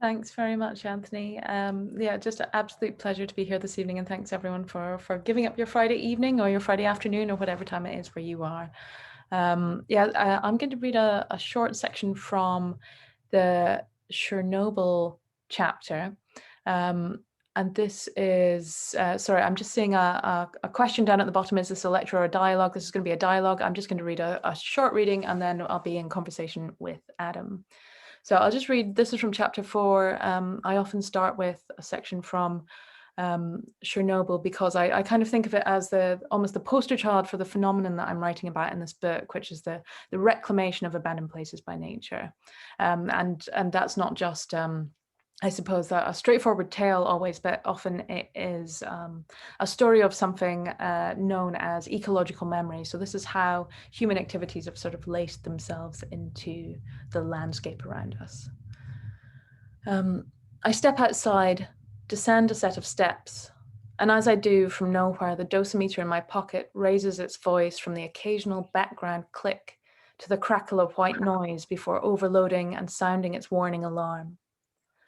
Thanks very much, Anthony. Yeah, just an absolute pleasure to be here this evening, and thanks everyone for giving up your Friday evening or your Friday afternoon or whatever time it is where you are. I'm going to read a short section from the Chernobyl chapter. And this is, sorry, I'm just seeing a question down at the bottom. Is this a lecture or a dialogue? This is going to be a dialogue. I'm just going to read a short reading and then I'll be in conversation with Adam. So I'll just read, this is from chapter 4. I often start with a section from Chernobyl because I kind of think of it as almost the poster child for the phenomenon that I'm writing about in this book, which is the reclamation of abandoned places by nature. And that's not just I suppose that a straightforward tale always, but often it is a story of something known as ecological memory. So this is how human activities have sort of laced themselves into the landscape around us. I step outside, descend a set of steps, and as I do, from nowhere, the dosimeter in my pocket raises its voice from the occasional background click to the crackle of white noise before overloading and sounding its warning alarm.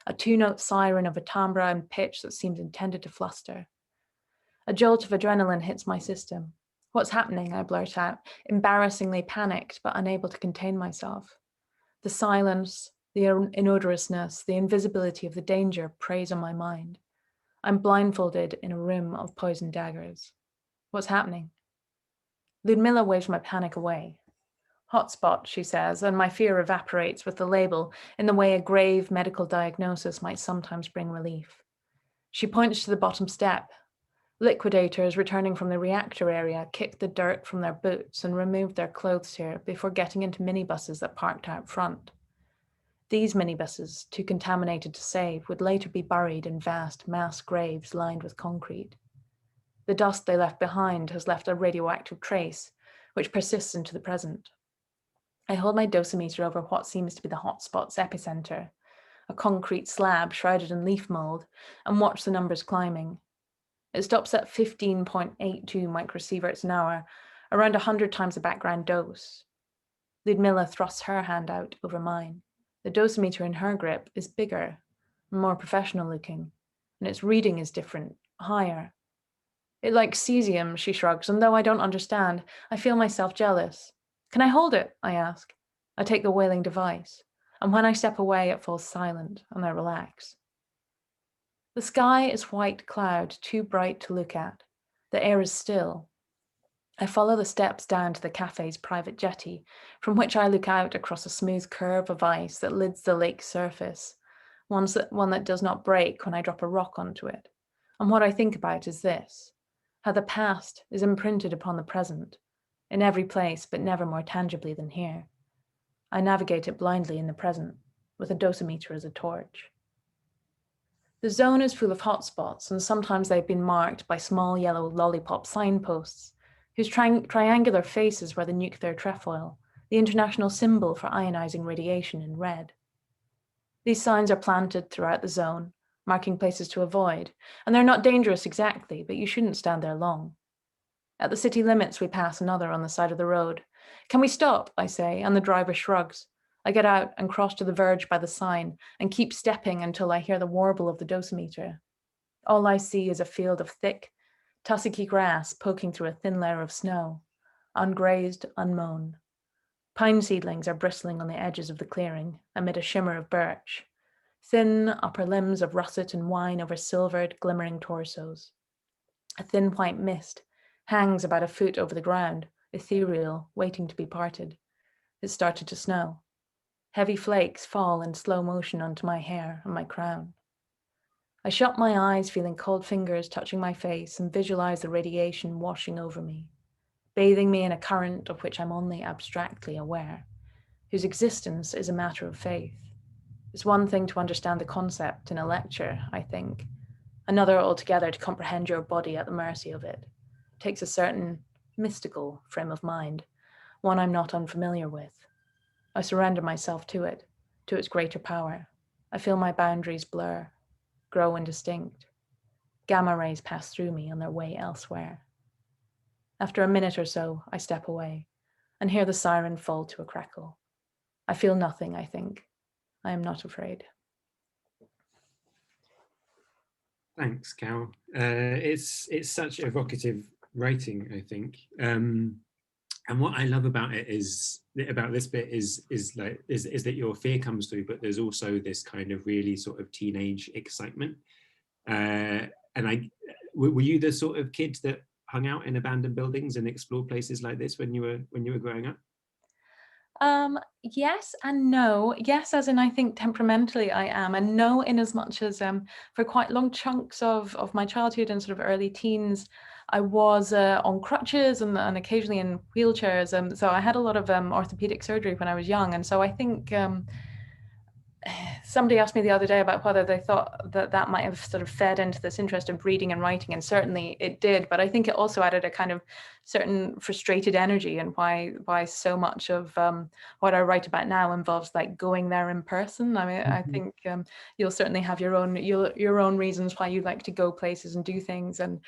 A two-note siren of a timbre and pitch that seems intended to fluster. A jolt of adrenaline hits my system. What's happening? I blurt out, embarrassingly panicked but unable to contain myself. The silence, the inodorousness, the invisibility of the danger preys on my mind. I'm blindfolded in a room of poisoned daggers. What's happening? Ludmilla waves my panic away. Hotspot, she says, and my fear evaporates with the label in the way a grave medical diagnosis might sometimes bring relief. She points to the bottom step. Liquidators returning from the reactor area kicked the dirt from their boots and removed their clothes here before getting into minibuses that parked out front. These minibuses, too contaminated to save, would later be buried in vast mass graves lined with concrete. The dust they left behind has left a radioactive trace, which persists into the present. I hold my dosimeter over what seems to be the hotspot's epicenter, a concrete slab shrouded in leaf mold, and watch the numbers climbing. It stops at 15.82 microsieverts an hour, around 100 times the background dose. Ludmilla thrusts her hand out over mine. The dosimeter in her grip is bigger, more professional looking, and its reading is different, higher. It likes cesium, she shrugs, and though I don't understand, I feel myself jealous. Can I hold it? I ask. I take the wailing device, and when I step away, it falls silent, and I relax. The sky is white cloud, too bright to look at. The air is still. I follow the steps down to the cafe's private jetty, from which I look out across a smooth curve of ice that lids the lake's surface, one that does not break when I drop a rock onto it. And what I think about is this: how the past is imprinted upon the present, in every place, but never more tangibly than here. I navigate it blindly in the present, with a dosimeter as a torch. The zone is full of hotspots, and sometimes they've been marked by small yellow lollipop signposts, whose triangular faces wear the nuclear trefoil, the international symbol for ionizing radiation in red. These signs are planted throughout the zone, marking places to avoid, and they're not dangerous exactly, but you shouldn't stand there long. At the city limits, we pass another on the side of the road. Can we stop? I say, and the driver shrugs. I get out and cross to the verge by the sign and keep stepping until I hear the warble of the dosimeter. All I see is a field of thick, tussocky grass poking through a thin layer of snow, ungrazed, unmown. Pine seedlings are bristling on the edges of the clearing amid a shimmer of birch, thin upper limbs of russet and wine over silvered, glimmering torsos. A thin white mist hangs about a foot over the ground, ethereal, waiting to be parted. It started to snow. Heavy flakes fall in slow motion onto my hair and my crown. I shut my eyes, feeling cold fingers touching my face, and visualize the radiation washing over me, bathing me in a current of which I'm only abstractly aware, whose existence is a matter of faith. It's one thing to understand the concept in a lecture, I think. Another altogether to comprehend your body at the mercy of it. It takes a certain mystical frame of mind, one I'm not unfamiliar with. I surrender myself to it, to its greater power. I feel my boundaries blur, grow indistinct. Gamma rays pass through me on their way elsewhere. After a minute or so, I step away and hear the siren fall to a crackle. I feel nothing, I think. I am not afraid. Thanks, Cal. It's such evocative writing, I think. And what I love about it is about this bit is that your fear comes through, but there's also this kind of really sort of teenage excitement. And were you the sort of kid that hung out in abandoned buildings and explored places like this when you were growing up? Yes and no. Yes, as in I think temperamentally I am, and no in as much as for quite long chunks of my childhood and sort of early teens, I was on crutches and occasionally in wheelchairs. So I had a lot of orthopedic surgery when I was young, and so I think somebody asked me the other day about whether they thought that that might have sort of fed into this interest in reading and writing, and certainly it did. But I think it also added a kind of certain frustrated energy, and why so much of what I write about now involves like going there in person. I mean, I think you'll certainly have your own reasons why you like to go places and do things, and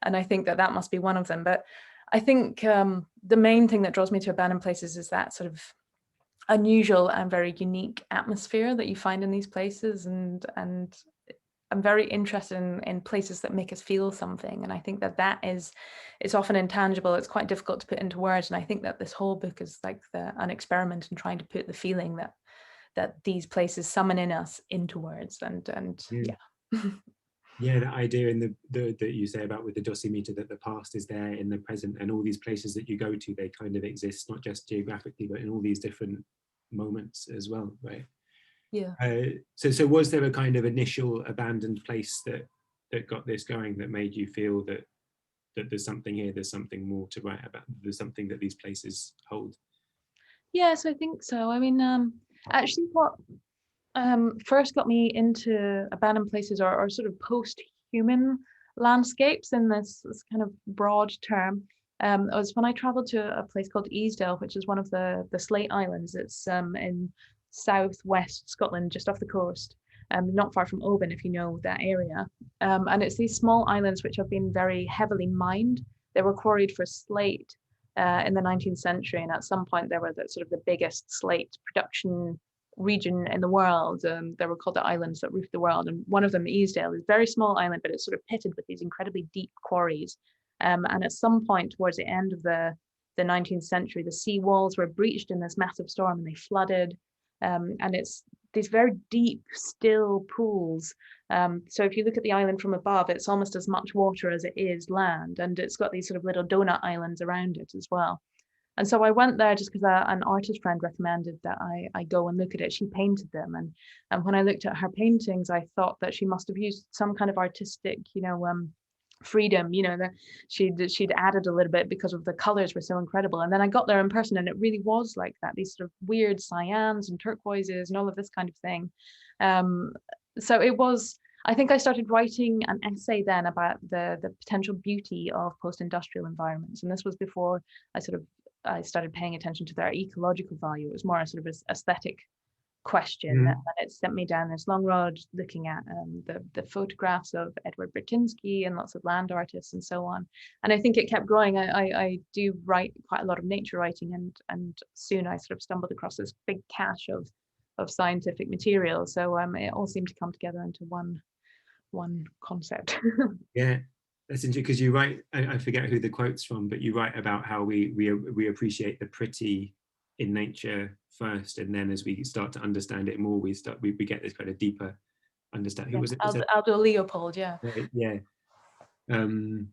I think that that must be one of them. But I think the main thing that draws me to abandoned places is that sort of unusual and very unique atmosphere that you find in these places, and I'm very interested in places that make us feel something, and I think that that is, it's often intangible, it's quite difficult to put into words, and I think that this whole book is like an experiment in trying to put the feeling that these places summon in us into words, and Yeah. yeah. Yeah, that idea in the that you say about with the dosimeter, that the past is there in the present, and all these places that you go to, they kind of exist not just geographically but in all these different moments as well, right? Yeah. So was there a kind of initial abandoned place that got this going, that made you feel that there's something here, there's something more to write about, there's something that these places hold? Yes, I think so. I mean, actually what first got me into abandoned places, or sort of post-human landscapes in this kind of broad term, was when I traveled to a place called Easdale, which is one of the Slate Islands. It's in southwest Scotland, just off the coast, not far from Oban, if you know that area. And it's these small islands which have been very heavily mined. They were quarried for slate in the 19th century, and at some point they were sort of the biggest slate production region in the world. They were called the islands that roofed the world, and one of them, Easdale, is a very small island, but it's sort of pitted with these incredibly deep quarries. And at some point towards the end of the 19th century, the sea walls were breached in this massive storm, and they flooded. And it's these very deep, still pools. So if you look at the island from above, it's almost as much water as it is land, and it's got these sort of little donut islands around it as well. And so I went there just because an artist friend recommended that I go and look at it. She painted them, and when I looked at her paintings, I thought that she must have used some kind of artistic, freedom, that she'd added a little bit because of the colors were so incredible. And then I got there in person, and it really was like that. These sort of weird cyans and turquoises and all of this kind of thing. Um, so it was. I think I started writing an essay then about the potential beauty of post-industrial environments, and this was before I started paying attention to their ecological value. It was more a sort of aesthetic question, and Mm. it sent me down this long road looking at the photographs of Edward Bertinsky and lots of land artists and so on. And I think it kept growing. I do write quite a lot of nature writing, and soon I sort of stumbled across this big cache of scientific material. So it all seemed to come together into one concept. Yeah, that's interesting because you write. I forget who the quote's from, but you write about how we appreciate the pretty in nature first, and then as we start to understand it more, we get this kind of deeper understanding. Who Yeah, was it? Was it? Aldo Leopold. Yeah. Yeah. Um,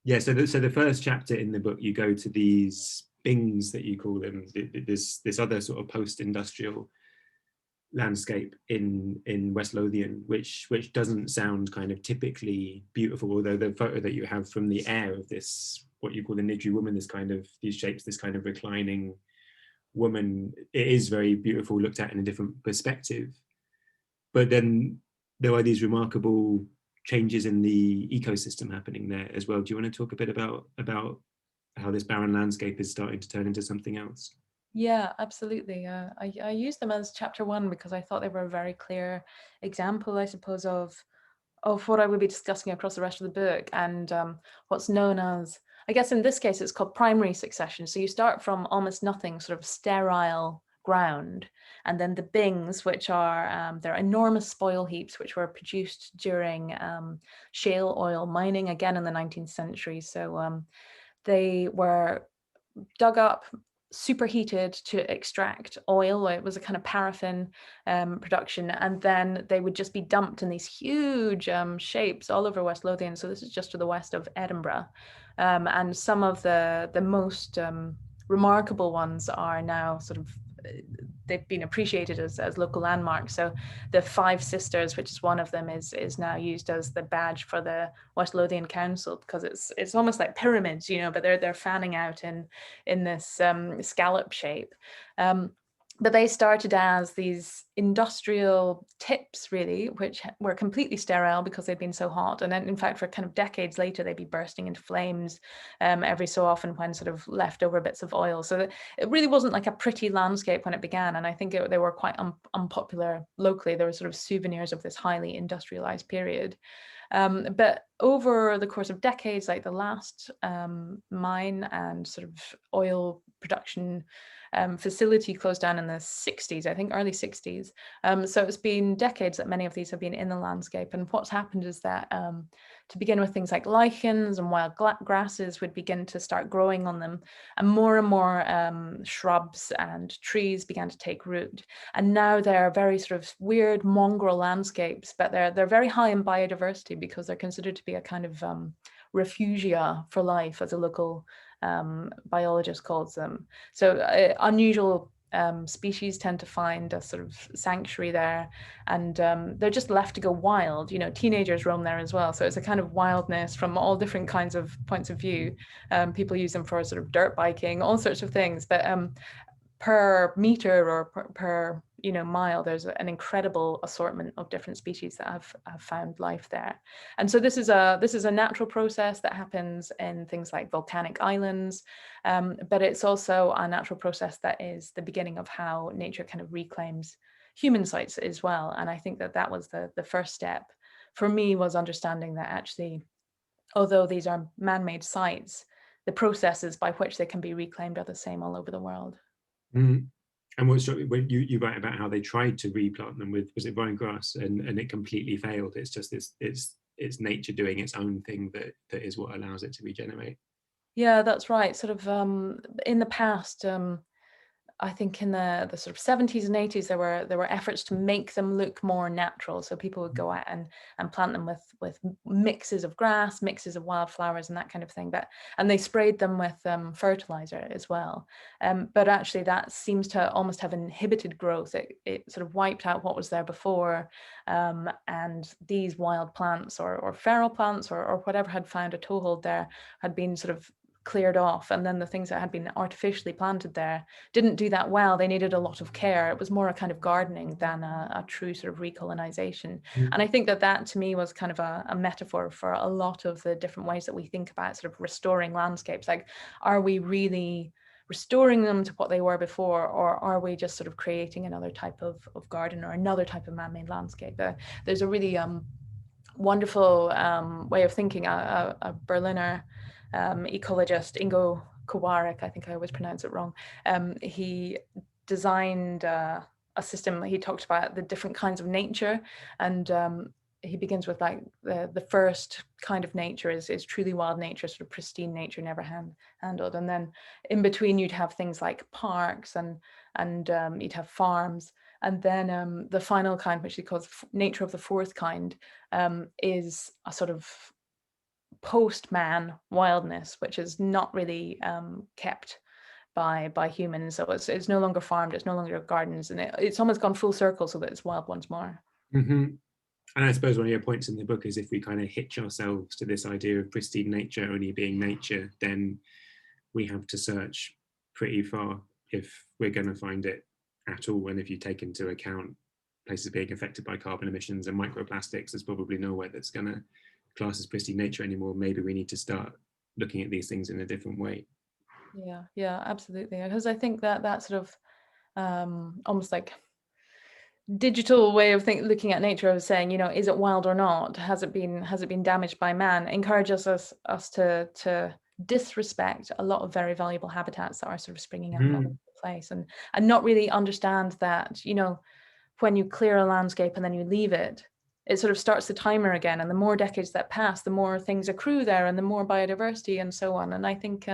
yeah. So the first chapter in the book, you go to these bings that you call them. This other sort of post-industrial landscape in West Lothian, which doesn't sound kind of typically beautiful, although the photo that you have from the air of this, what you call the Nidri woman, this kind of these shapes, this kind of reclining woman, it is very beautiful looked at in a different perspective. But then there are these remarkable changes in the ecosystem happening there as well. Do you want to talk a bit about how this barren landscape is starting to turn into something else? Yeah, absolutely. I used them as chapter one because I thought they were a very clear example, I suppose, of what I would be discussing across the rest of the book, and what's known as, I guess in this case, it's called primary succession. So you start from almost nothing, sort of sterile ground. And then the bings, which are, they're enormous spoil heaps, which were produced during shale oil mining, again in the 19th century. So they were dug up, superheated to extract oil. It was a kind of paraffin production, and then they would just be dumped in these huge shapes all over West Lothian. So this is just to the west of Edinburgh, and some of the most remarkable ones are now sort of, they've been appreciated as local landmarks. So the Five Sisters, which is one of them, is now used as the badge for the West Lothian Council, because it's almost like pyramids, you know, but they're fanning out in this scallop shape. But they started as these industrial tips, really, which were completely sterile because they'd been so hot. And then, in fact, for kind of decades later, they'd be bursting into flames every so often when sort of leftover bits of oil. So it really wasn't like a pretty landscape when it began. And I think they were quite unpopular locally. They were sort of souvenirs of this highly industrialized period. But over the course of decades, like the last mine and sort of oil production facility closed down in the 60s, I think early 60s. So it's been decades that many of these have been in the landscape. And what's happened is that to begin with, things like lichens and wild grasses would begin to start growing on them, and more shrubs and trees began to take root. And now they're very sort of weird mongrel landscapes, but they're very high in biodiversity because they're considered to be a kind of refugia for life, as a local biologist calls them. So unusual species tend to find a sort of sanctuary there, and they're just left to go wild. You know, teenagers roam there as well. So it's a kind of wildness from all different kinds of points of view. People use them for sort of dirt biking, all sorts of things. But per meter or per mile, there's an incredible assortment of different species that have found life there. And so this is a natural process that happens in things like volcanic islands, but it's also a natural process that is the beginning of how nature kind of reclaims human sites as well. And I think that was the first step for me, was understanding that actually, although these are man-made sites, the processes by which they can be reclaimed are the same all over the world. Mm. And when you write about how they tried to replant them with, was it vine grass, and it completely failed. It's just it's nature doing its own thing that is what allows it to regenerate. Yeah, that's right. Sort of in the past, I think in the sort of 70s and 80s, there were efforts to make them look more natural. So people would go out and plant them with mixes of grass, mixes of wildflowers, and that kind of thing. And they sprayed them with fertilizer as well. But actually, that seems to almost have inhibited growth. It sort of wiped out what was there before, and these wild plants or feral plants or whatever had found a toehold there had been sort of cleared off, and then the things that had been artificially planted there didn't do that well. They needed a lot of care. It was more a kind of gardening than a true sort of recolonization. And I think that to me was kind of a metaphor for a lot of the different ways that we think about sort of restoring landscapes. Like, are we really restoring them to what they were before, or are we just sort of creating another type of garden or another type of man-made landscape? There's a really wonderful way of thinking. A Berliner ecologist, Ingo Kowarek, I think I always pronounce it wrong. He designed a system. He talked about the different kinds of nature, and he begins with like the first kind of nature is truly wild nature, sort of pristine nature, never handled. And then in between you'd have things like parks and you'd have farms. And then the final kind, which he calls nature of the fourth kind, is a sort of post-man wildness, which is not really kept by humans. So it's no longer farmed, it's no longer gardens, and it's almost gone full circle so that it's wild once more. Mm-hmm. And I suppose one of your points in the book is, if we kind of hitch ourselves to this idea of pristine nature only being nature, then we have to search pretty far if we're going to find it at all. And if you take into account places being affected by carbon emissions and microplastics, there's probably nowhere that's going to class as pristine nature anymore. Maybe we need to start looking at these things in a different way. Yeah, absolutely. Because I think that sort of almost like digital way of looking at nature, of saying, is it wild or not? Has it been damaged by man? Encourages us to disrespect a lot of very valuable habitats that are sort of springing up. place, and not really understand that, you know, when you clear a landscape and then you leave it, it sort of starts the timer again, and the more decades that pass, the more things accrue there and the more biodiversity and so on. And I think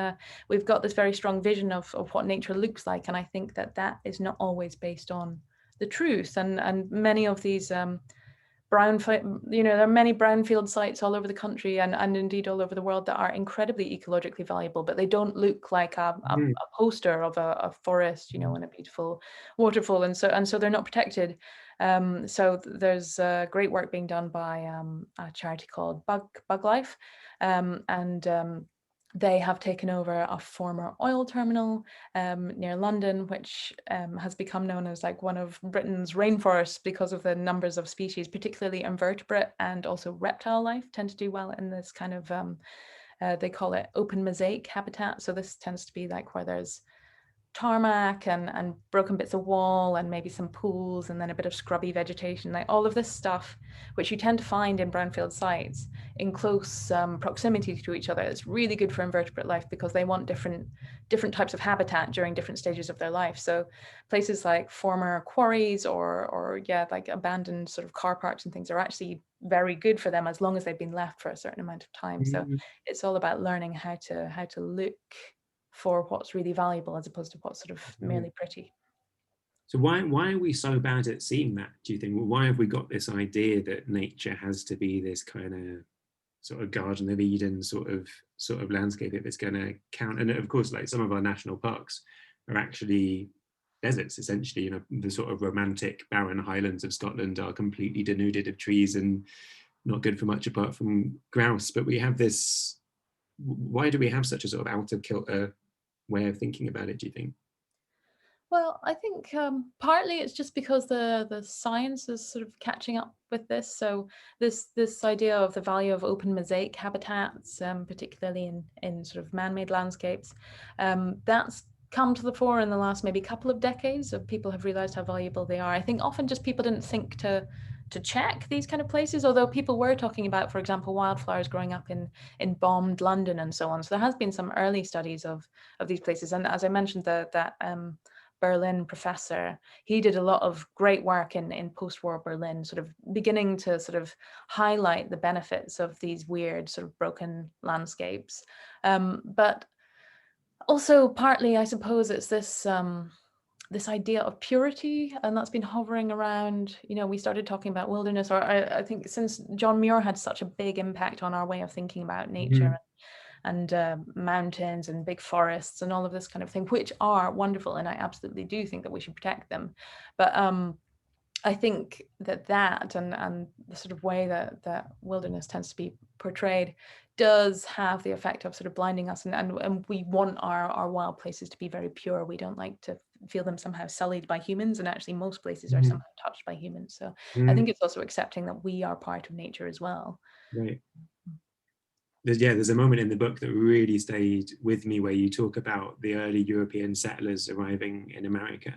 we've got this very strong vision of what nature looks like, and I think that that is not always based on the truth. And many of these you know, there are many brownfield sites all over the country and indeed all over the world that are incredibly ecologically valuable, but they don't look like a poster of a forest, you know, and a beautiful waterfall, and so they're not protected. So there's great work being done by a charity called Bug Life, and they have taken over a former oil terminal near London, which has become known as like one of Britain's rainforests because of the numbers of species, particularly invertebrate and also reptile life tend to do well in this kind of, they call it open mosaic habitat. So this tends to be like where there's tarmac and broken bits of wall and maybe some pools and then a bit of scrubby vegetation, like all of this stuff which you tend to find in brownfield sites in close proximity to each other. It's really good for invertebrate life because they want different types of habitat during different stages of their life. So places like former quarries or yeah, like abandoned sort of car parks and things are actually very good for them as long as they've been left for a certain amount of time. So it's all about learning how to look for what's really valuable as opposed to what's sort of merely pretty. So why are we so bad at seeing that, do you think? Well, why have we got this idea that nature has to be this kind of sort of Garden of Eden sort of landscape if it's going to count? And of course, like some of our national parks are actually deserts, essentially. You know, the sort of romantic barren Highlands of Scotland are completely denuded of trees and not good for much apart from grouse. But we have this, why do we have such a sort of out of kilter way of thinking about it, do you think? Well, I think partly it's just because the science is sort of catching up with this. So this idea of the value of open mosaic habitats, particularly in sort of man-made landscapes, that's come to the fore in the last maybe couple of decades. Of people have realized how valuable they are. I think often just people didn't think to check these kind of places, although people were talking about, for example, wildflowers growing up in bombed London and so on. So there has been some early studies of these places, and as I mentioned, that Berlin professor, he did a lot of great work in post-war Berlin, sort of beginning to sort of highlight the benefits of these weird sort of broken landscapes. But also partly, I suppose, it's this this idea of purity, and that's been hovering around. You know, we started talking about wilderness, or I think since John Muir had such a big impact on our way of thinking about nature and mountains and big forests and all of this kind of thing, which are wonderful, and I absolutely do think that we should protect them. But I think that and the sort of way that wilderness tends to be portrayed does have the effect of sort of blinding us, and we want our wild places to be very pure. We don't like to feel them somehow sullied by humans, and actually most places are somehow touched by humans. So I think it's also accepting that we are part of nature as well. Right. There's a moment in the book that really stayed with me where you talk about the early European settlers arriving in America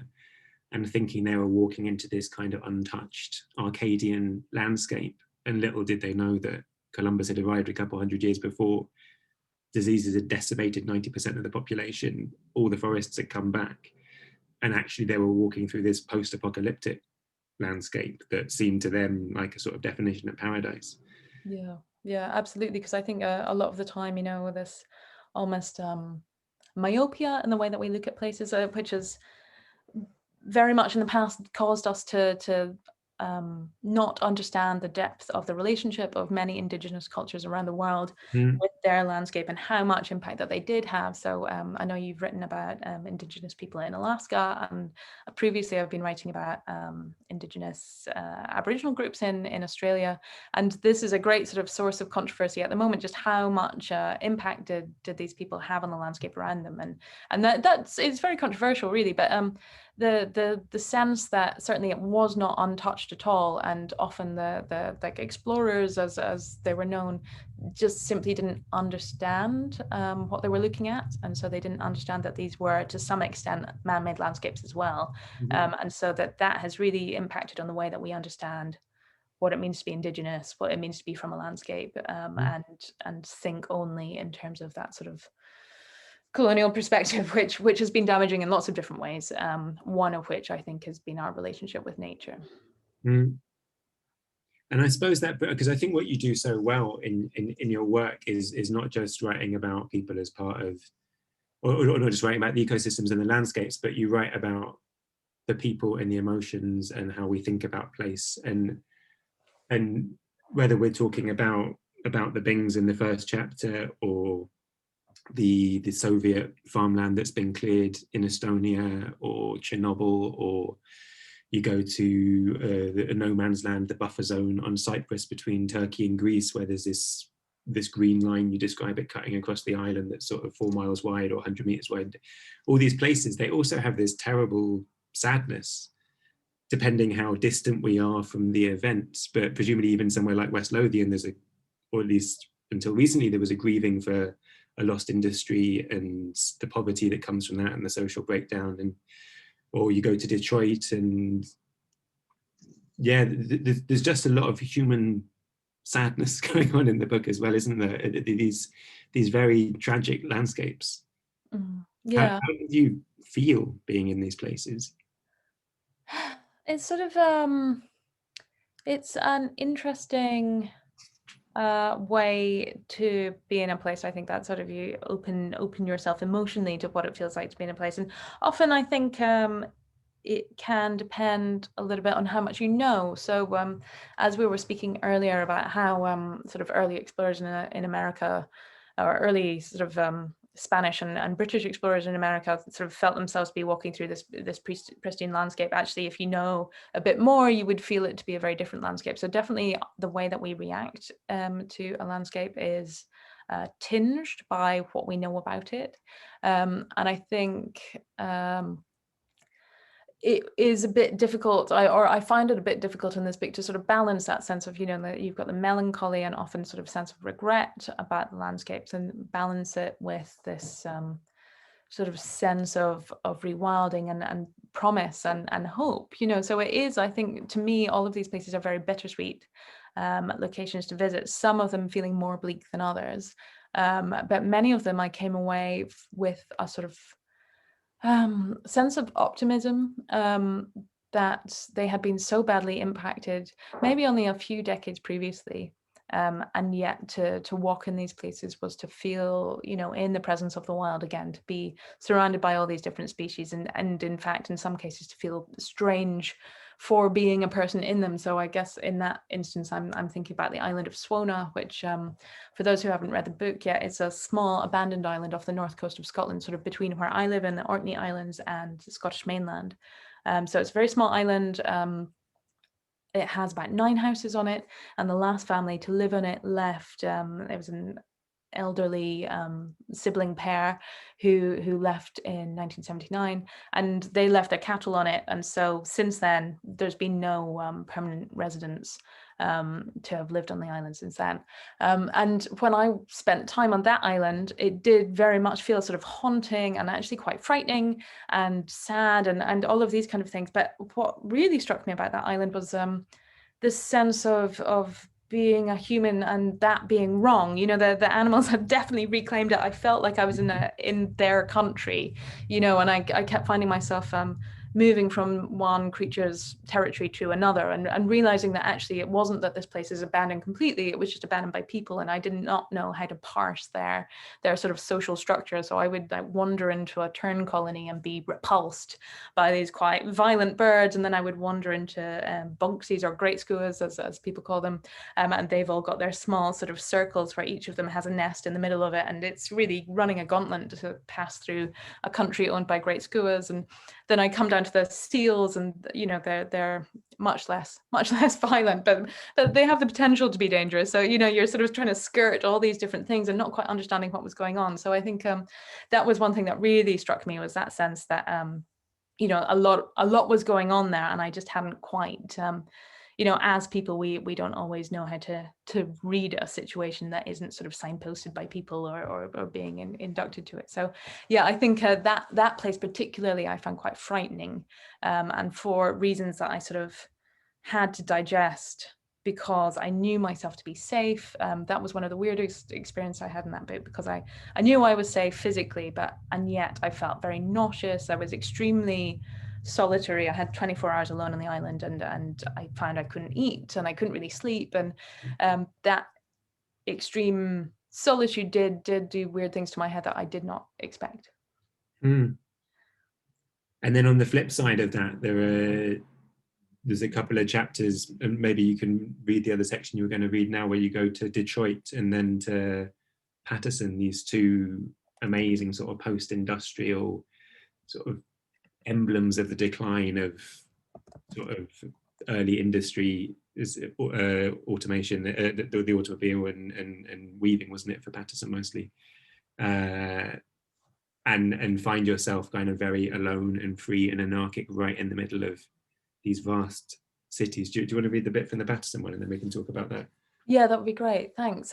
and thinking they were walking into this kind of untouched Arcadian landscape. And little did they know that Columbus had arrived a couple hundred years before. Diseases had decimated 90% of the population. All the forests had come back. And actually they were walking through this post-apocalyptic landscape that seemed to them like a sort of definition of paradise. Yeah, absolutely. Because I think a lot of the time, you know, this almost myopia in the way that we look at places, which has very much in the past caused us to not understand the depth of the relationship of many indigenous cultures around the world with their landscape and how much impact that they did have. So I know you've written about indigenous people in Alaska, and previously I've been writing about indigenous Aboriginal groups in Australia, and this is a great sort of source of controversy at the moment, just how much impact did these people have on the landscape around them, and that's it's very controversial really, but the sense that certainly it was not untouched at all, and often the like explorers as they were known just simply didn't understand what they were looking at, and so they didn't understand that these were to some extent man-made landscapes as well, and so that has really impacted on the way that we understand what it means to be indigenous, what it means to be from a landscape, and think only in terms of that sort of colonial perspective, which has been damaging in lots of different ways. One of which I think has been our relationship with nature. Mm. And I suppose that, because I think what you do so well in your work is not just writing about people as part of, or not just writing about the ecosystems and the landscapes, but you write about the people and the emotions and how we think about place, and whether we're talking about the Bings in the first chapter, or the Soviet farmland that's been cleared in Estonia, or Chernobyl, or you go to the no man's land, the buffer zone on Cyprus between Turkey and Greece, where there's this green line, you describe it, cutting across the island that's sort of 4 miles wide or 100 meters wide. All these places, they also have this terrible sadness, depending how distant we are from the events. But presumably even somewhere like West Lothian, there's or at least until recently, there was a grieving for a lost industry and the poverty that comes from that and the social breakdown. And or you go to Detroit, and yeah, there's just a lot of human sadness going on in the book as well, isn't there? These very tragic landscapes. Yeah. How did you feel being in these places? It's sort of it's an interesting way to be in a place. I think that sort of you open yourself emotionally to what it feels like to be in a place, and often I think it can depend a little bit on how much you know. So as we were speaking earlier about how sort of early explorers in America, or early sort of Spanish and British explorers in America sort of felt themselves to be walking through this pristine landscape. Actually, if you know a bit more, you would feel it to be a very different landscape. So definitely the way that we react to a landscape is tinged by what we know about it. And I think it is a bit difficult, I find it a bit difficult in this book to sort of balance that sense of, that you've got the melancholy and often sort of sense of regret about the landscapes, and balance it with this sort of sense of rewilding and promise and hope, So it is, I think, to me, all of these places are very bittersweet locations to visit, some of them feeling more bleak than others. But many of them I came away with a sort of sense of optimism that they had been so badly impacted, maybe only a few decades previously. And yet to walk in these places was to feel, in the presence of the wild again, to be surrounded by all these different species, and in fact, in some cases, to feel strange for being a person in them. So I guess in that instance, I'm thinking about the island of Swona, which for those who haven't read the book yet, it's a small abandoned island off the north coast of Scotland, sort of between where I live in the Orkney Islands and the Scottish mainland. So it's a very small island. It has about 9 houses on it, and the last family to live on it left. There was an elderly sibling pair who left in 1979, and they left their cattle on it. And so since then, there's been no permanent residents to have lived on the island since then. And when I spent time on that island, it did very much feel sort of haunting and actually quite frightening and sad and all of these kind of things. But what really struck me about that island was this sense of being a human and that being wrong. The animals had definitely reclaimed it. I felt like I was in their country, and I kept finding myself moving from one creature's territory to another, and realizing that actually it wasn't that this place is abandoned completely, it was just abandoned by people, and I did not know how to parse their sort of social structure. So I would wander into a tern colony and be repulsed by these quite violent birds, and then I would wander into bunksies, or great skuas as people call them, and they've all got their small sort of circles where each of them has a nest in the middle of it, and it's really running a gauntlet to pass through a country owned by great skuas. And then I come down to the seals, and they're much less violent, but they have the potential to be dangerous. So you're sort of trying to skirt all these different things and not quite understanding what was going on. So I think that was one thing that really struck me, was that sense that a lot was going on there, and I just hadn't quite as people, we don't always know how to read a situation that isn't sort of signposted by people or being inducted to it. So yeah, I think that place particularly I found quite frightening, and for reasons that I sort of had to digest because I knew myself to be safe. That was one of the weirdest experiences I had in that book, because I knew I was safe physically, and yet I felt very nauseous. I was extremely solitary. I had 24 hours alone on the island, and I found I couldn't eat and I couldn't really sleep. And that extreme solitude did do weird things to my head that I did not expect. And then on the flip side of that, there's a couple of chapters, and maybe you can read the other section you were going to read now, where you go to Detroit and then to Paterson, these two amazing sort of post-industrial sort of emblems of the decline of sort of early industry, automation, the automobile and weaving, wasn't it, for Paterson mostly, and find yourself kind of very alone and free and anarchic right in the middle of these vast cities. Do you want to read the bit from the Paterson one, and then we can talk about that? Yeah, that would be great. Thanks.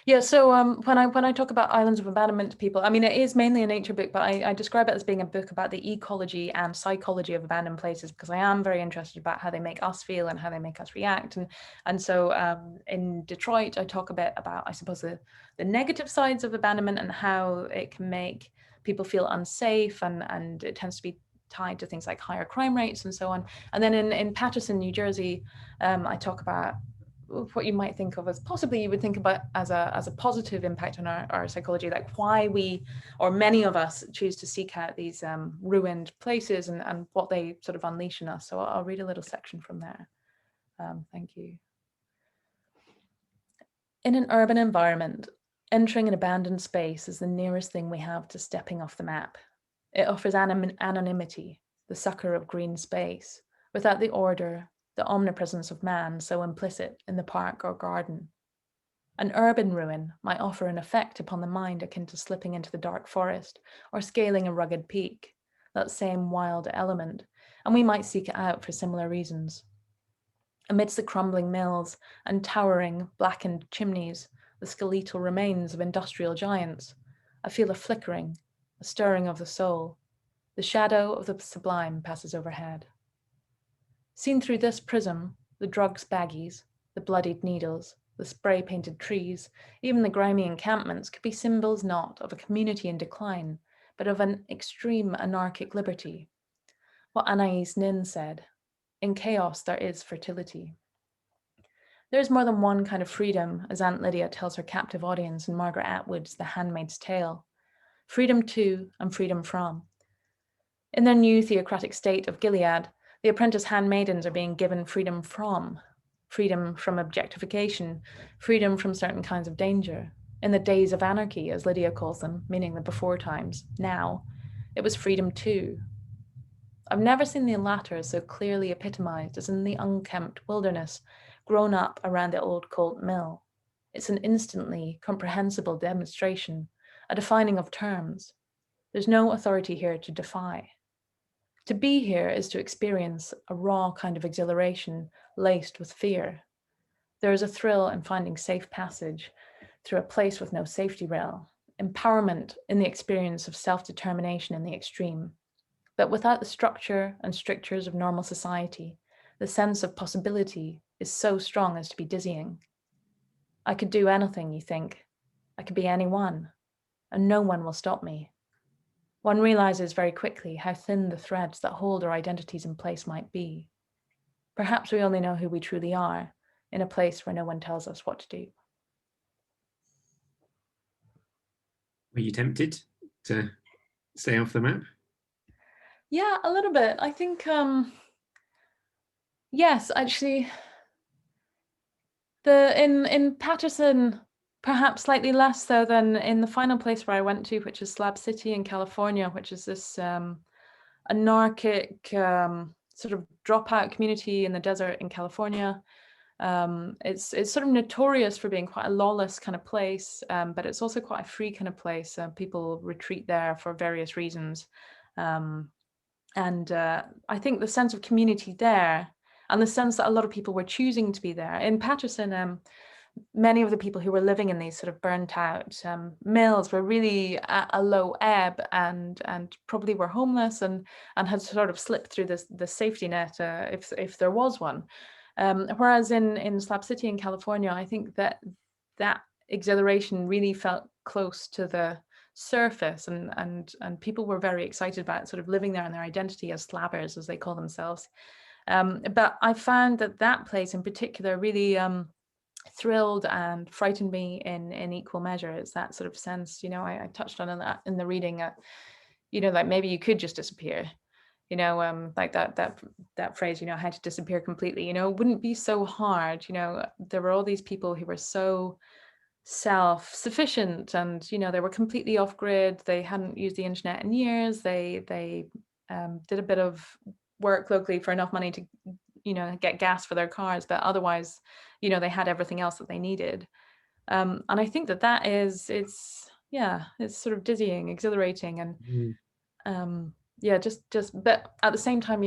Yeah, so when I talk about Islands of Abandonment to people, I mean, it is mainly a nature book, but I describe it as being a book about the ecology and psychology of abandoned places, because I am very interested about how they make us feel and how they make us react. And so in Detroit, I talk a bit about, I suppose, the negative sides of abandonment and how it can make people feel unsafe, and it tends to be tied to things like higher crime rates and so on. And then in Paterson, New Jersey, I talk about what you might think of as, possibly you would think about as a positive impact on our psychology, like why we, or many of us, choose to seek out these ruined places, and what they sort of unleash in us. So I'll read a little section from there. Thank you. In an urban environment, entering an abandoned space is the nearest thing we have to stepping off the map. It offers anonymity, the succor of green space, without the order, the omnipresence of man so implicit in the park or garden. An urban ruin might offer an effect upon the mind akin to slipping into the dark forest or scaling a rugged peak, that same wild element, and we might seek it out for similar reasons. Amidst the crumbling mills and towering, blackened chimneys, the skeletal remains of industrial giants, I feel a flickering, a stirring of the soul. The shadow of the sublime passes overhead. Seen through this prism, the drugs baggies, the bloodied needles, the spray-painted trees, even the grimy encampments could be symbols not of a community in decline, but of an extreme anarchic liberty. What Anais Nin said, "In chaos there is fertility." There is more than one kind of freedom, as Aunt Lydia tells her captive audience in Margaret Atwood's The Handmaid's Tale. Freedom to and freedom from. In their new theocratic state of Gilead, the apprentice handmaidens are being given freedom from objectification, freedom from certain kinds of danger. In the days of anarchy, as Lydia calls them, meaning the before times, now, it was freedom to. I've never seen the latter so clearly epitomized as in the unkempt wilderness, grown up around the old Colt Mill. It's an instantly comprehensible demonstration, a defining of terms. There's no authority here to defy. To be here is to experience a raw kind of exhilaration laced with fear. There is a thrill in finding safe passage through a place with no safety rail, empowerment in the experience of self-determination in the extreme. But without the structure and strictures of normal society, the sense of possibility is so strong as to be dizzying. I could do anything, you think. I could be anyone, and no one will stop me. One realizes very quickly how thin the threads that hold our identities in place might be. Perhaps we only know who we truly are in a place where no one tells us what to do. Were you tempted to stay off the map? Yeah, a little bit. I think, yes, actually, in Paterson, perhaps slightly less so than in the final place where I went to, which is Slab City in California, which is this anarchic sort of dropout community in the desert in California. It's sort of notorious for being quite a lawless kind of place, but it's also quite a free kind of place. People retreat there for various reasons. And I think the sense of community there, and the sense that a lot of people were choosing to be there. In Paterson, many of the people who were living in these sort of burnt out mills were really at a low ebb, and probably were homeless and had sort of slipped through the safety net if there was one. Whereas in Slab City in California, I think that exhilaration really felt close to the surface, and people were very excited about sort of living there and their identity as slabbers, as they call themselves. But I found that place in particular really thrilled and frightened me in equal measure. It's that sort of sense, I touched on that in the reading, like maybe you could just disappear, like that phrase, how to disappear completely, wouldn't be so hard. There were all these people who were so self-sufficient, and they were completely off grid. They hadn't used the internet in years. They did a bit of work locally for enough money to get gas for their cars, but otherwise they had everything else that they needed. And I think that is, it's sort of dizzying, exhilarating, and but at the same time,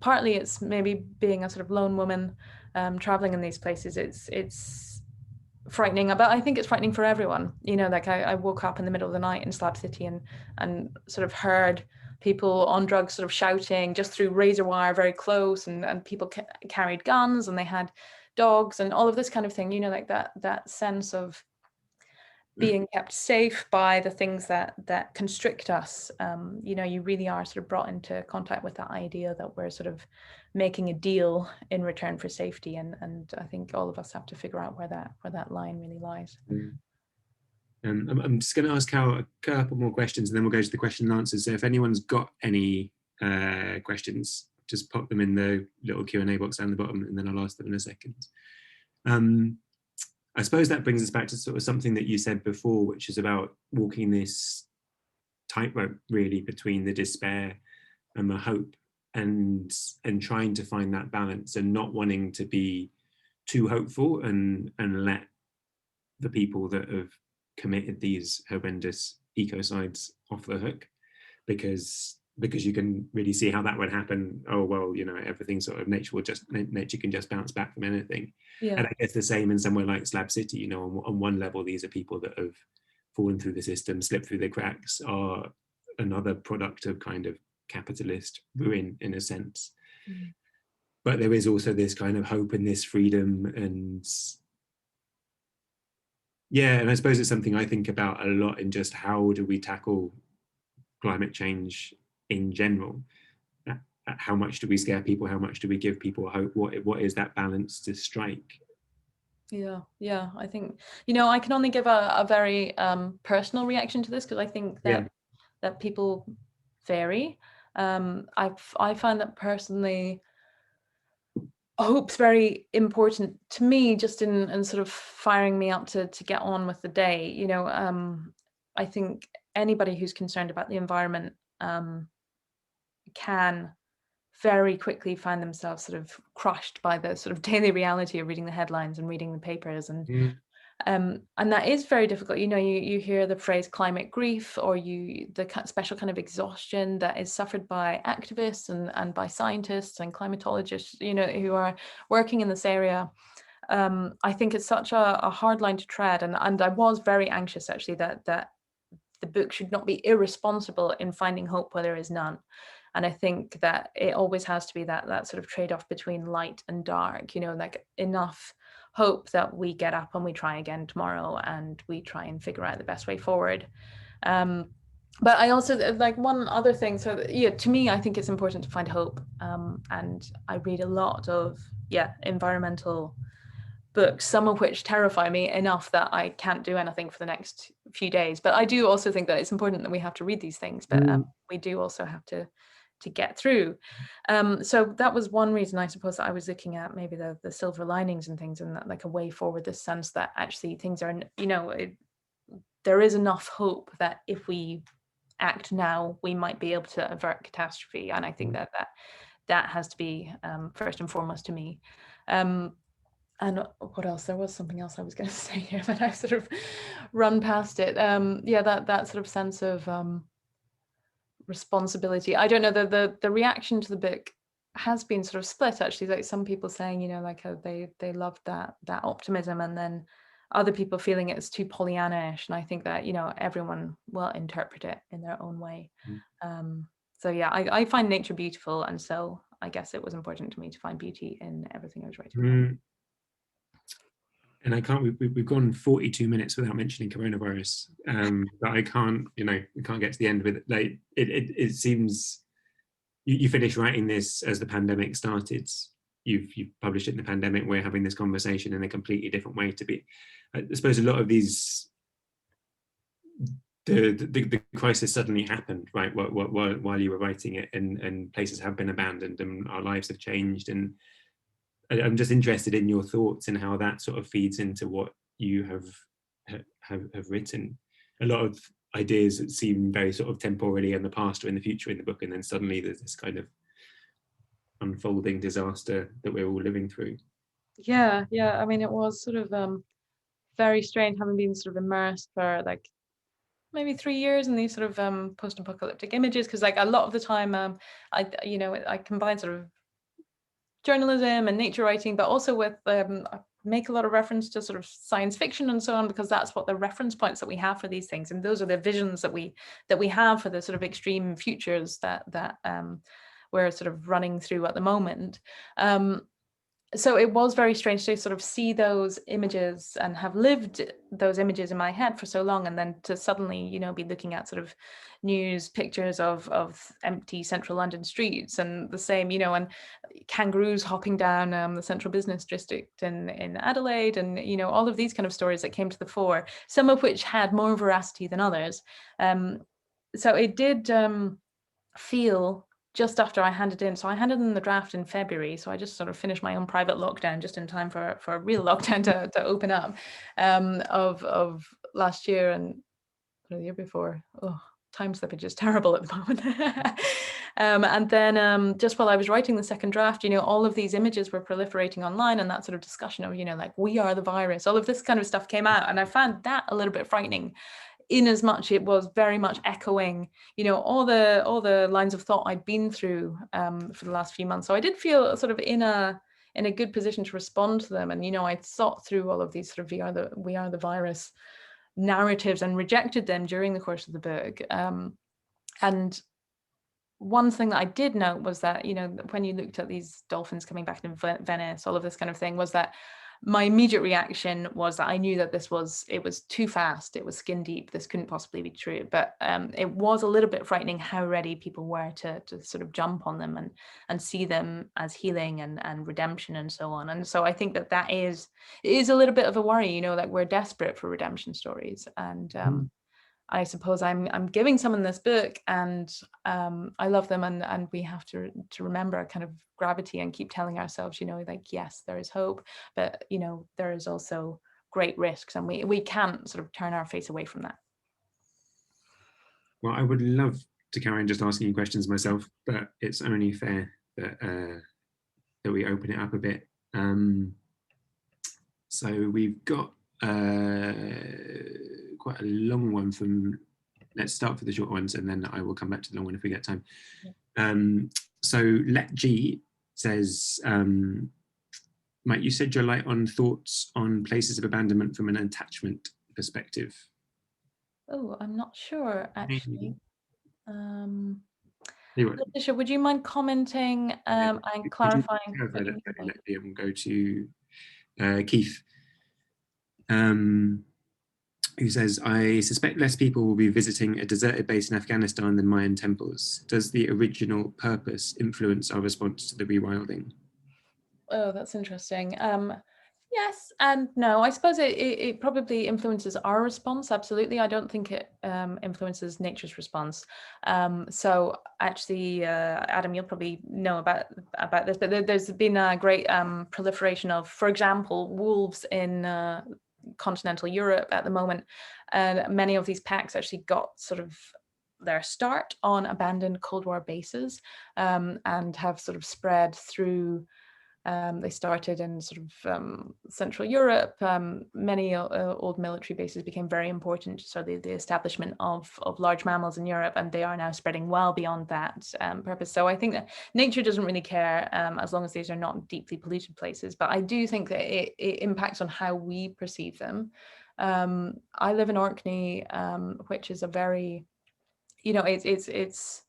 partly it's maybe being a sort of lone woman traveling in these places. It's frightening, but I think it's frightening for everyone. Like I woke up in the middle of the night in Slab City and sort of heard people on drugs sort of shouting just through razor wire very close, and people carried guns, and they had dogs and all of this kind of thing, like that sense of being kept safe by the things that constrict us. You really are sort of brought into contact with that idea that we're sort of making a deal in return for safety, and I think all of us have to figure out where that line really lies. I'm just going to ask Cal a couple more questions, and then we'll go to the question and answers. So if anyone's got any questions, just pop them in the little Q&A box down the bottom, and then I'll ask them in a second. I suppose that brings us back to sort of something that you said before, which is about walking this tightrope really between the despair and the hope, and trying to find that balance, and not wanting to be too hopeful and let the people that have committed these horrendous ecocides off the hook, because you can really see how that would happen. Oh well, everything sort of nature can just bounce back from anything. Yeah. And I guess the same in somewhere like Slab City. On one level, these are people that have fallen through the system, slipped through the cracks, are another product of kind of capitalist ruin in a sense. But there is also this kind of hope and this freedom, and and I suppose it's something I think about a lot in just how do we tackle climate change in general. How much do we scare people? How much do we give people hope? What is that balance to strike? Yeah, I think, I can only give a very personal reaction to this, because I think that people vary. I find that personally, hope's very important to me, just in sort of firing me up to get on with the day. I think anybody who's concerned about the environment can very quickly find themselves sort of crushed by the sort of daily reality of reading the headlines and reading the papers, and that is very difficult. You hear the phrase climate grief, or the special kind of exhaustion that is suffered by activists and by scientists and climatologists, who are working in this area. I think it's such a hard line to tread, and I was very anxious actually that the book should not be irresponsible in finding hope where there is none. And I think that it always has to be that sort of trade-off between light and dark, like enough hope that we get up and we try again tomorrow, and we try and figure out the best way forward. But I also, like, one other thing, so to me, I think it's important to find hope. And I read a lot of environmental books, some of which terrify me enough that I can't do anything for the next few days. But I do also think that it's important that we have to read these things, but we do also have to get through. So that was one reason, I suppose, that I was looking at maybe the silver linings and things, and that, like, a way forward, this sense that actually things are, there is enough hope that if we act now, we might be able to avert catastrophe. And I think that has to be first and foremost to me. And what else? There was something else I was going to say here, but I've sort of run past it. That sort of sense of responsibility. I don't know, the reaction to the book has been sort of split, actually. Like, some people saying, like, they loved that optimism, and then other people feeling it's too Pollyanna-ish. And I think that, everyone will interpret it in their own way. So I find nature beautiful, and so I guess it was important to me to find beauty in everything I was writing about. And I can't, we've gone 42 minutes without mentioning coronavirus. But I can't, we can't get to the end with it. Like, it seems, you finished writing this as the pandemic started. You've published it in the pandemic. We're having this conversation in a completely different way to be. I suppose a lot of these, the crisis suddenly happened, right? While you were writing it, and places have been abandoned and our lives have changed. And I'm just interested in your thoughts and how that sort of feeds into what you have written. A lot of ideas that seem very sort of temporally in the past or in the future in the book, and then suddenly there's this kind of unfolding disaster that we're all living through. Yeah. I mean, it was sort of very strange having been sort of immersed for like maybe 3 years in these sort of post-apocalyptic images, because like a lot of the time I combine sort of journalism and nature writing, but also with I make a lot of reference to sort of science fiction and so on, because that's what the reference points that we have for these things, and those are the visions that we have for the sort of extreme futures that we're sort of running through at the moment. So it was very strange to sort of see those images and have lived those images in my head for so long, and then to suddenly, be looking at sort of news pictures of empty central London streets, and the same, and kangaroos hopping down the central business district in Adelaide, and all of these kind of stories that came to the fore, some of which had more veracity than others. So it did feel, just after I handed in, so I handed in the draft in February, so I just sort of finished my own private lockdown just in time for a real lockdown to open up, of last year and the year before. Oh, time slippage is terrible at the moment. And then just while I was writing the second draft, all of these images were proliferating online, and that sort of discussion of, like, we are the virus, all of this kind of stuff came out, and I found that a little bit frightening, in as much it was very much echoing, all the lines of thought I'd been through for the last few months. So I did feel sort of in a good position to respond to them. And, I thought through all of these sort of we are the virus narratives and rejected them during the course of the book. And one thing that I did note was that, when you looked at these dolphins coming back in Venice, all of this kind of thing, was that my immediate reaction was that I knew that it was too fast, it was skin deep, this couldn't possibly be true. But it was a little bit frightening how ready people were to sort of jump on them and see them as healing and redemption and so on. And so I think that it is a little bit of a worry, like we're desperate for redemption stories. And I suppose I'm giving some in this book, and I love them, and we have to remember a kind of gravity and keep telling ourselves, like, yes, there is hope, but there is also great risks, and we can't sort of turn our face away from that. Well, I would love to carry on just asking you questions myself, but it's only fair that we open it up a bit. So we've got quite a long one from, let's start with the short ones, and then I will come back to the long one if we get time. So Let G says, Mike, you said your light on thoughts on places of abandonment from an attachment perspective. Oh, I'm not sure, actually. Letitia, would you mind commenting and clarifying? And go to Keith, who says, I suspect less people will be visiting a deserted base in Afghanistan than Mayan temples. Does the original purpose influence our response to the rewilding? Oh, that's interesting. Yes and no. I suppose it probably influences our response. Absolutely. I don't think it influences nature's response. So actually, Adam, you'll probably know about this, but there's been a great proliferation of, for example, wolves in continental Europe at the moment. And many of these packs actually got sort of their start on abandoned Cold War bases, and have sort of spread through. They started in sort of Central Europe. Many old military bases became very important. So the establishment of large mammals in Europe, and they are now spreading well beyond that purpose. So I think that nature doesn't really care as long as these are not deeply polluted places. But I do think that it impacts on how we perceive them. I live in Orkney, which is a very, it's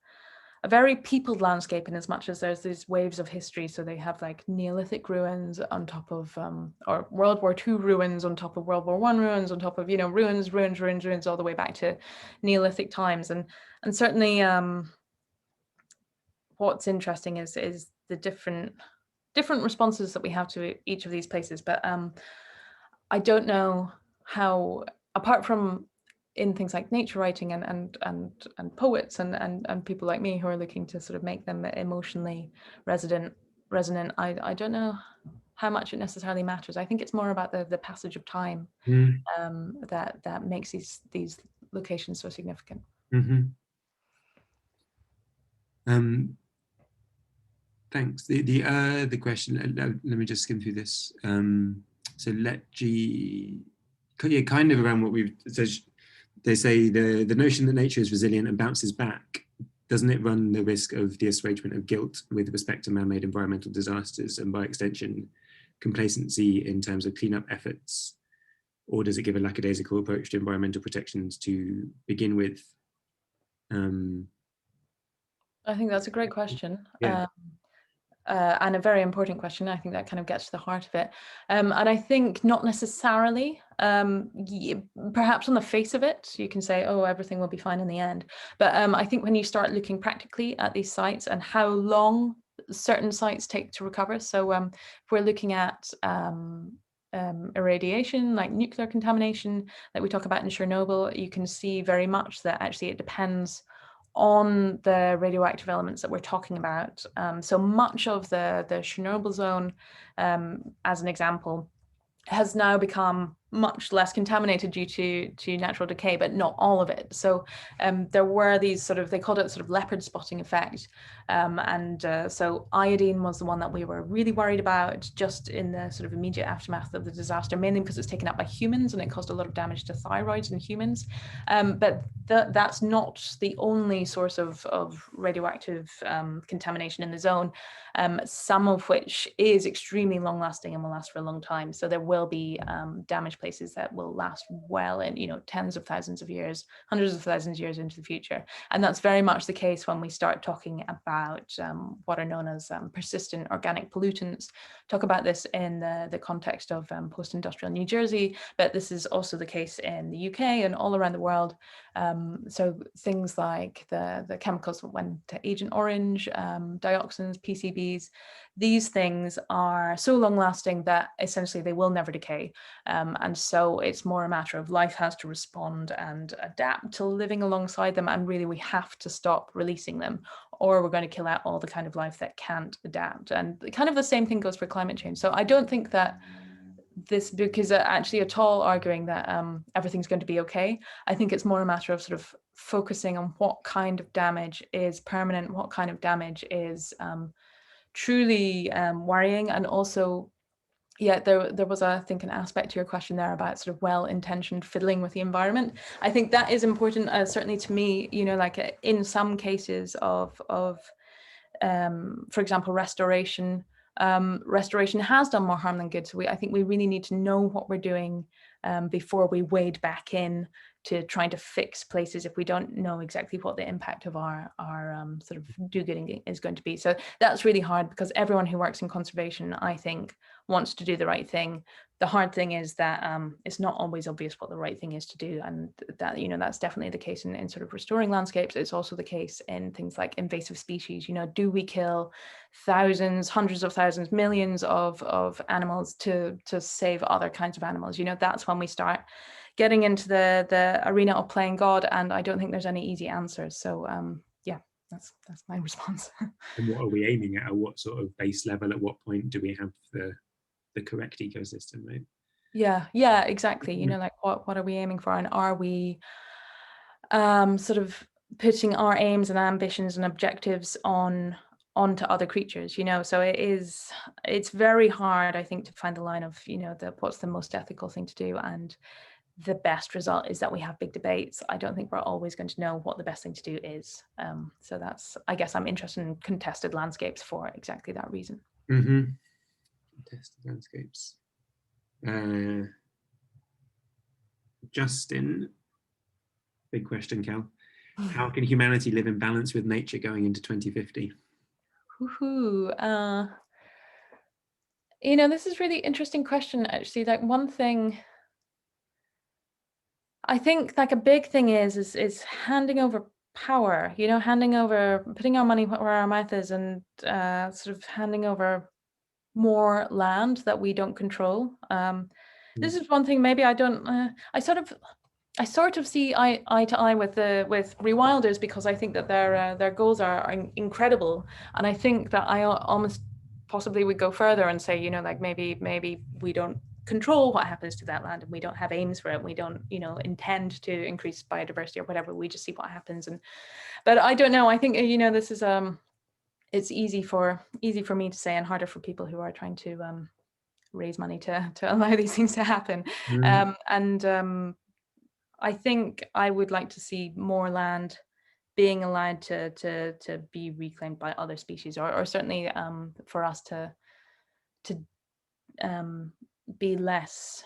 a very peopled landscape, in as much as there's these waves of history. So they have like Neolithic ruins on top of, or World War II ruins on top of World War I ruins on top of, you know, ruins all the way back to Neolithic times. And certainly what's interesting is the different responses that we have to each of these places. But I don't know how, apart from in things like nature writing and poets and people like me who are looking to sort of make them emotionally resonant, I don't know how much it necessarily matters. I think it's more about the passage of time that makes these locations so significant. Thanks. The question, let me just skim through this. So kind of around what we've said. They say the notion that nature is resilient and bounces back, doesn't it run the risk of the assuagement of guilt with respect to man-made environmental disasters, and by extension, complacency in terms of cleanup efforts? Or does it give a lackadaisical approach to environmental protections to begin with? I think that's a great question. Yeah. And a very important question. I think that kind of gets to the heart of it. And I think not necessarily, perhaps on the face of it, you can say, oh, everything will be fine in the end. But I think when you start looking practically at these sites and how long certain sites take to recover. So if we're looking at irradiation, like nuclear contamination, that we talk about in Chernobyl, you can see very much that actually it depends on the radioactive elements that we're talking about. So much of the Chernobyl zone, as an example, has now become much less contaminated due to natural decay, but not all of it. So there were these sort of, they called it sort of leopard spotting effect. So iodine was the one that we were really worried about just in the sort of immediate aftermath of the disaster, mainly because it's taken up by humans and it caused a lot of damage to thyroids in humans. But that's not the only source of radioactive contamination in the zone, some of which is extremely long lasting and will last for a long time. So there will be damaged places that will last well in, you know, tens of thousands of years, hundreds of thousands of years into the future. And that's very much the case when we start talking about what are known as persistent organic pollutants. Talk about this in the context of post-industrial New Jersey, but this is also the case in the UK and all around the world. So things like the chemicals that went to Agent Orange, dioxins, PCBs, these things are so long lasting that essentially they will never decay. And so it's more a matter of life has to respond and adapt to living alongside them. And really we have to stop releasing them, or we're going to kill out all the kind of life that can't adapt. And kind of the same thing goes for climate change. So I don't think that this book is actually at all arguing that everything's going to be okay. I think it's more a matter of sort of focusing on what kind of damage is permanent, what kind of damage is truly worrying. And also, yeah, there was, I think, an aspect to your question there about sort of well-intentioned fiddling with the environment. I think that is important, certainly to me, you know, like in some cases of for example, restoration has done more harm than good. So I think we really need to know what we're doing before we wade back in to trying to fix places if we don't know exactly what the impact of our sort of do-gooding is going to be. So that's really hard, because everyone who works in conservation, I think, wants to do the right thing. The hard thing is that it's not always obvious what the right thing is to do, and that, you know, that's definitely the case in sort of restoring landscapes. It's also the case in things like invasive species. You know, do we kill thousands, hundreds of thousands, millions of animals to save other kinds of animals? You know, that's when we start getting into the arena of playing God, and I don't think there's any easy answers. So yeah, that's my response. And what are we aiming at? At what sort of base level? At what point do we have the correct ecosystem, right? Yeah, exactly. You know, like what are we aiming for, and are we sort of putting our aims and ambitions and objectives onto other creatures, you know? So it's very hard, I think, to find the line of, you know, what's the most ethical thing to do. And the best result is that we have big debates. I don't think we're always going to know what the best thing to do is. So that's, I guess I'm interested in contested landscapes for exactly that reason. Contested landscapes. Justin, big question, Cal. How can humanity live in balance with nature going into 2050? Woohoo. You know, this is really interesting question, actually. Like, one thing I think, like, a big thing is handing over power, you know, handing over, putting our money where our mouth is, and sort of handing over more land that we don't control. This is one thing maybe I don't, I sort of see eye to eye with Rewilders, because I think that their goals are incredible, and I think that I almost possibly would go further and say, you know, like, maybe we don't control what happens to that land, and we don't have aims for it, and we don't, you know, intend to increase biodiversity or whatever. We just see what happens. And but I don't know. I think, you know, this is it's easy for me to say, and harder for people who are trying to raise money to allow these things to happen. I think I would like to see more land being allowed to be reclaimed by other species, or certainly for us to be less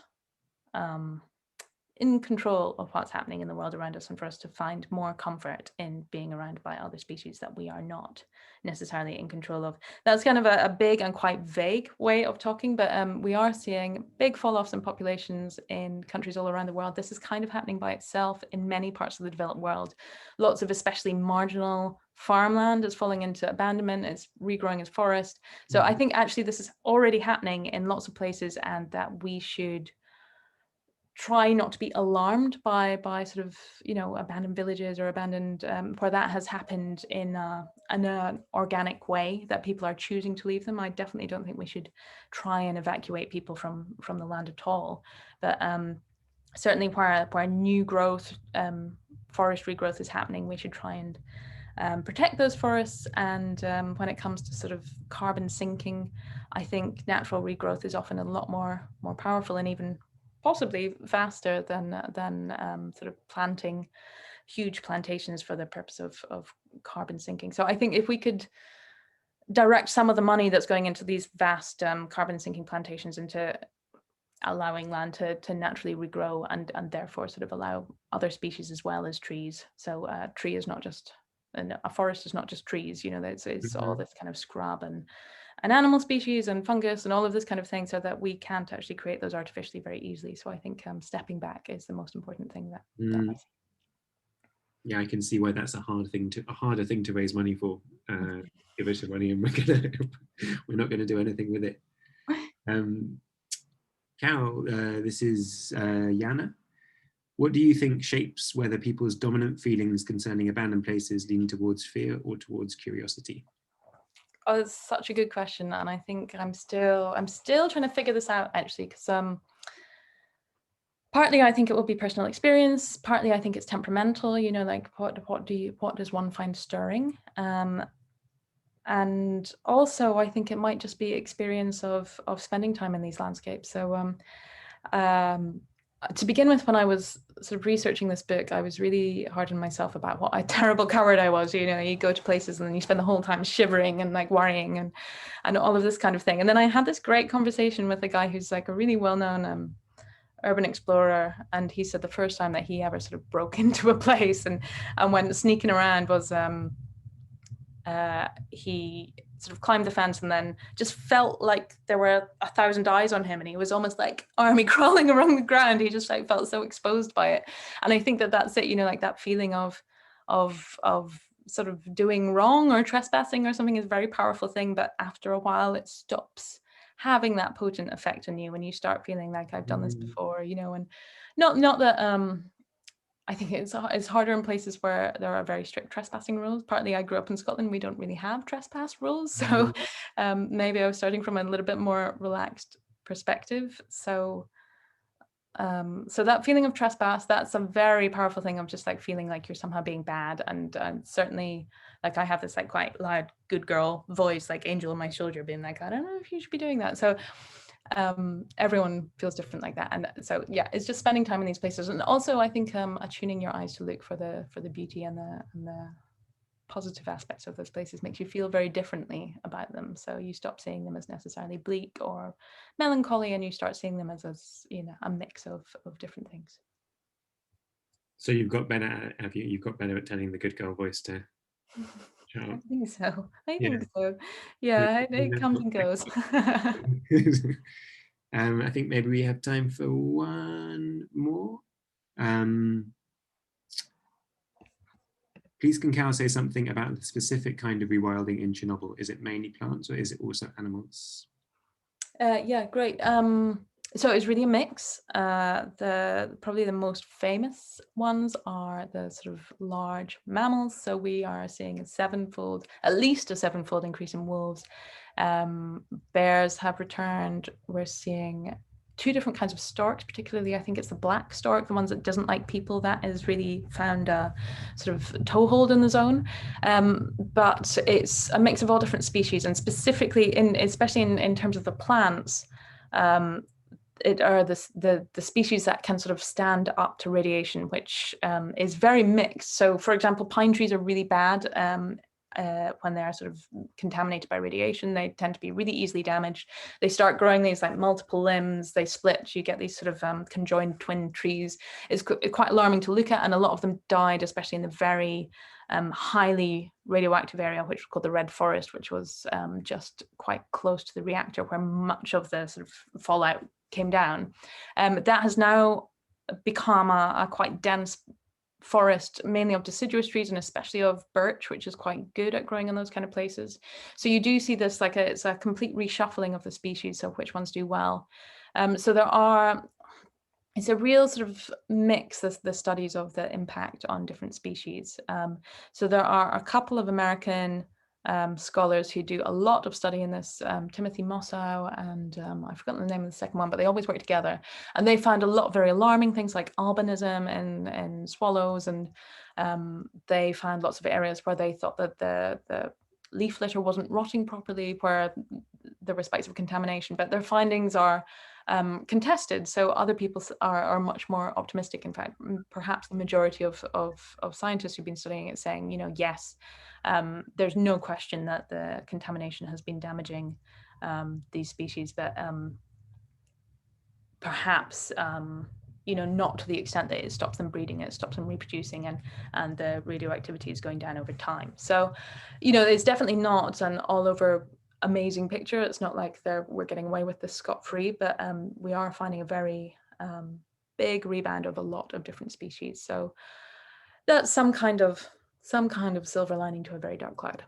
in control of what's happening in the world around us, and for us to find more comfort in being around by other species that we are not necessarily in control of. That's kind of a big and quite vague way of talking, but we are seeing big fall-offs in populations in countries all around the world. This is kind of happening by itself in many parts of the developed world. Lots of especially marginal farmland is falling into abandonment, it's regrowing as forest. So I think actually this is already happening in lots of places, and that we should try not to be alarmed by sort of, you know, abandoned villages or abandoned where that has happened in an organic way, that people are choosing to leave them. I definitely don't think we should try and evacuate people from the land at all, but certainly where new growth, forestry growth is happening, we should try and protect those forests. And when it comes to sort of carbon sinking, I think natural regrowth is often a lot more powerful, and even possibly faster than sort of planting huge plantations for the purpose of carbon sinking. So I think if we could direct some of the money that's going into these vast carbon sinking plantations into allowing land to naturally regrow, and therefore sort of allow other species as well as trees. So a tree is not just, and a forest is not just trees, you know, it's all this kind of scrub and animal species and fungus and all of this kind of thing, so that we can't actually create those artificially very easily. So I think stepping back is the most important thing that I see. Yeah, I can see why that's a harder thing to raise money for. Give us your money and we're not going to do anything with it. Cal, this is Yana. What do you think shapes whether people's dominant feelings concerning abandoned places lean towards fear or towards curiosity? Oh, that's such a good question, and I think I'm still trying to figure this out, actually, because partly I think it will be personal experience, partly I think it's temperamental, you know, like what does one find stirring, and also I think it might just be experience of spending time in these landscapes. So to begin with, when I was sort of researching this book, I was really hard on myself about what a terrible coward I was. You know, you go to places and then you spend the whole time shivering and like worrying and all of this kind of thing. And then I had this great conversation with a guy who's like a really well-known urban explorer, and he said the first time that he ever sort of broke into a place and went sneaking around was he sort of climbed the fence and then just felt like there were 1,000 eyes on him, and he was almost like army crawling along the ground. He just like felt so exposed by it. And I think that that's it, you know, like that feeling of sort of doing wrong or trespassing or something is a very powerful thing, but after a while it stops having that potent effect on you when you start feeling like, I've done this before, you know. And not that I think it's harder in places where there are very strict trespassing rules. Partly I grew up in Scotland, we don't really have trespass rules. So maybe I was starting from a little bit more relaxed perspective. So that feeling of trespass, that's a very powerful thing of just like feeling like you're somehow being bad. And certainly like I have this like quite loud good girl voice, like angel on my shoulder being like, I don't know if you should be doing that. So everyone feels different like that. And so yeah, it's just spending time in these places. And also I think attuning your eyes to look for the beauty and the positive aspects of those places makes you feel very differently about them. So you stop seeing them as necessarily bleak or melancholy, and you start seeing them as you know, a mix of different things. So you've got better, have you? You've got better at telling the good girl voice to shut I up. think so. I Yeah. think so. Yeah, it comes and goes. I think maybe we have time for one more. Please can Cal say something about the specific kind of rewilding in Chernobyl? Is it mainly plants or is it also animals? Yeah, great. So it's really a mix. Probably the most famous ones are the sort of large mammals. So we are seeing at least a sevenfold increase in wolves. Bears have returned. We're seeing two different kinds of storks, particularly I think it's the black stork, the ones that doesn't like people, that has really found a sort of toehold in the zone. But it's a mix of all different species, and specifically especially in terms of the plants, it are the species that can sort of stand up to radiation, which is very mixed. So for example, pine trees are really bad when they're sort of contaminated by radiation. They tend to be really easily damaged. They start growing these like multiple limbs, they split, you get these sort of conjoined twin trees. It's quite alarming to look at, and a lot of them died, especially in the very highly radioactive area, which was called the Red Forest, which was just quite close to the reactor where much of the sort of fallout came down. That has now become a quite dense forest, mainly of deciduous trees and especially of birch, which is quite good at growing in those kind of places. So you do see this like it's a complete reshuffling of the species, so which ones do well. So it's a real sort of mix, the studies of the impact on different species. So there are a couple of American scholars who do a lot of study in this, Timothy Mossow and I've forgotten the name of the second one, but they always work together. And they found a lot of very alarming things like albinism in swallows, and they found lots of areas where they thought that the leaf litter wasn't rotting properly, where there were spikes of contamination, but their findings are contested. So other people are much more optimistic. In fact, perhaps the majority of scientists who've been studying it saying, yes, there's no question that the contamination has been damaging these species, but perhaps not to the extent that it stops them breeding, it stops them reproducing, and the radioactivity is going down over time. So, it's definitely not an all over amazing picture. It's not like we're getting away with this scot-free, but we are finding a very big rebound of a lot of different species. So that's some kind of silver lining to a very dark cloud.